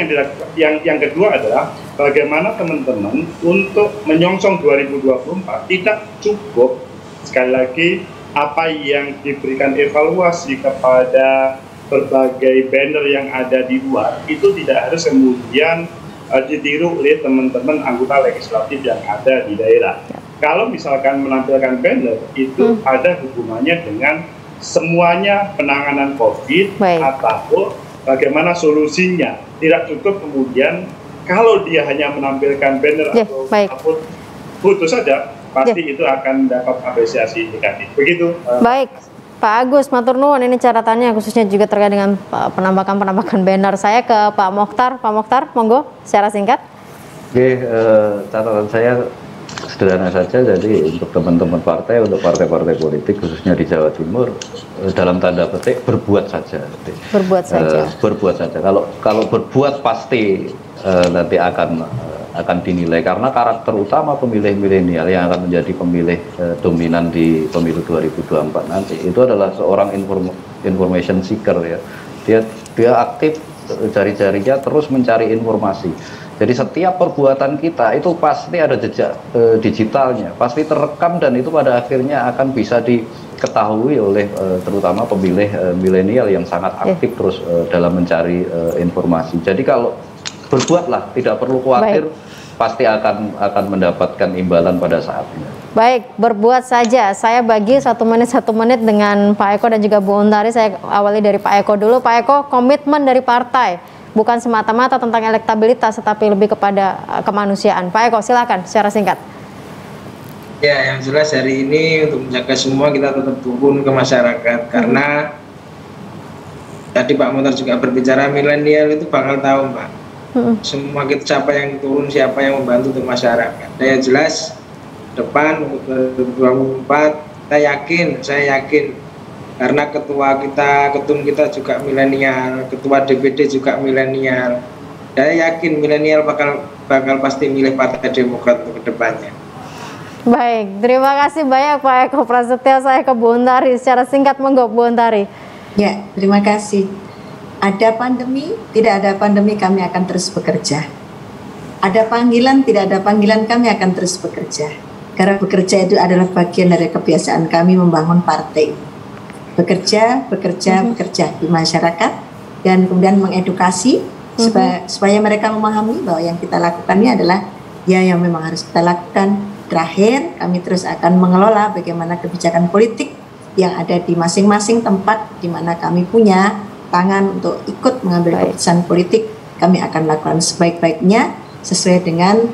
yang kedua adalah bagaimana teman-teman untuk menyongsong 2024 tidak cukup. Sekali lagi, apa yang diberikan evaluasi kepada berbagai banner yang ada di luar, itu tidak harus kemudian ditiru oleh teman-teman anggota legislatif yang ada di daerah. Kalau misalkan menampilkan banner, itu ada hubungannya dengan semuanya penanganan COVID atau bagaimana solusinya. Tidak cukup kemudian kalau dia hanya menampilkan banner atau putus saja, pasti itu akan dapat apresiasi negatif. Begitu. Baik, Pak Agus, matur nuwun, ini catatannya khususnya juga terkait dengan penambahan banner. Saya ke Pak Mokhtar. Pak Mokhtar, monggo secara singkat. Oke, catatan saya sederhana saja. Jadi untuk teman-teman partai, untuk partai-partai politik khususnya di Jawa Timur, dalam tanda petik berbuat saja. Berbuat saja. Berbuat saja. Kalau berbuat pasti nanti akan dinilai, karena karakter utama pemilih milenial yang akan menjadi pemilih dominan di pemilu 2024 nanti itu adalah seorang information seeker ya. Dia aktif, jari-jarinya terus mencari informasi. Jadi setiap perbuatan kita itu pasti ada jejak digitalnya, pasti terekam, dan itu pada akhirnya akan bisa diketahui oleh terutama pemilih milenial yang sangat aktif terus dalam mencari informasi. Jadi kalau berbuatlah, tidak perlu khawatir, pasti akan mendapatkan imbalan pada saatnya. Baik, berbuat saja. Saya bagi 1 menit dengan Pak Eko dan juga Bu Untari. Saya awali dari Pak Eko dulu. Pak Eko, komitmen dari partai bukan semata-mata tentang elektabilitas, tetapi lebih kepada kemanusiaan. Pak Eko, silakan secara singkat. Ya, yang jelas hari ini untuk menjaga semua kita tetap turun ke masyarakat, karena tadi Pak Mokhtar juga berbicara milenial itu bakal tahu, Pak. Semua kita siapa yang turun, siapa yang membantu untuk masyarakat. Saya jelas depan untuk 2024 saya yakin karena ketum kita juga milenial, ketua DPD juga milenial. Saya yakin milenial bakal pasti milih Partai Demokrat untuk kedepannya. Baik, terima kasih banyak Pak Eko Prasetya. Saya ke Bu Untari, secara singkat monggo Bu Untari. Ya, terima kasih. Ada pandemi, tidak ada pandemi, kami akan terus bekerja. Ada panggilan, tidak ada panggilan, kami akan terus bekerja. Karena bekerja itu adalah bagian dari kebiasaan kami membangun partai. Bekerja di masyarakat, dan kemudian mengedukasi supaya mereka memahami bahwa yang kita lakukan ini adalah yang memang harus kita lakukan. Terakhir, kami terus akan mengelola bagaimana kebijakan politik yang ada di masing-masing tempat di mana kami punya tangan untuk ikut mengambil keputusan politik. Kami akan lakukan sebaik-baiknya sesuai dengan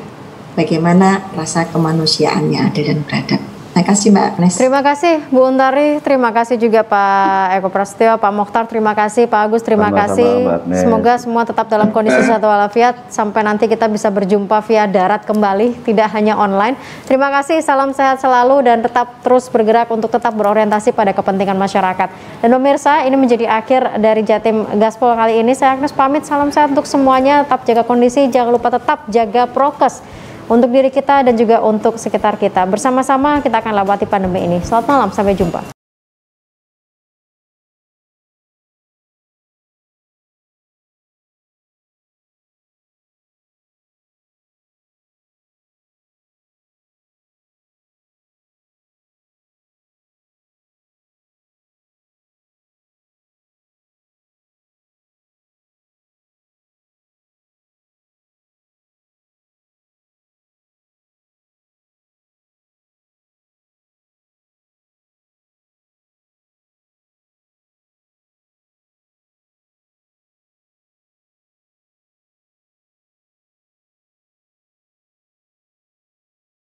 bagaimana rasa kemanusiaannya adil dan beradab. Terima kasih Mbak Agnes. Terima kasih Bu Untari, terima kasih juga Pak Eko Prasetyo, Pak Mokhtar, terima kasih Pak Agus, terima kasih. Semoga semua tetap dalam kondisi sehat walafiat sampai nanti kita bisa berjumpa via darat kembali, tidak hanya online. Terima kasih, salam sehat selalu dan tetap terus bergerak untuk tetap berorientasi pada kepentingan masyarakat. Dan pemirsa, ini menjadi akhir dari Jatim Gaspol kali ini. Saya Agnes pamit, salam sehat untuk semuanya, tetap jaga kondisi, jangan lupa tetap jaga prokes untuk diri kita dan juga untuk sekitar kita. Bersama-sama kita akan lewati pandemi ini. Selamat malam, sampai jumpa.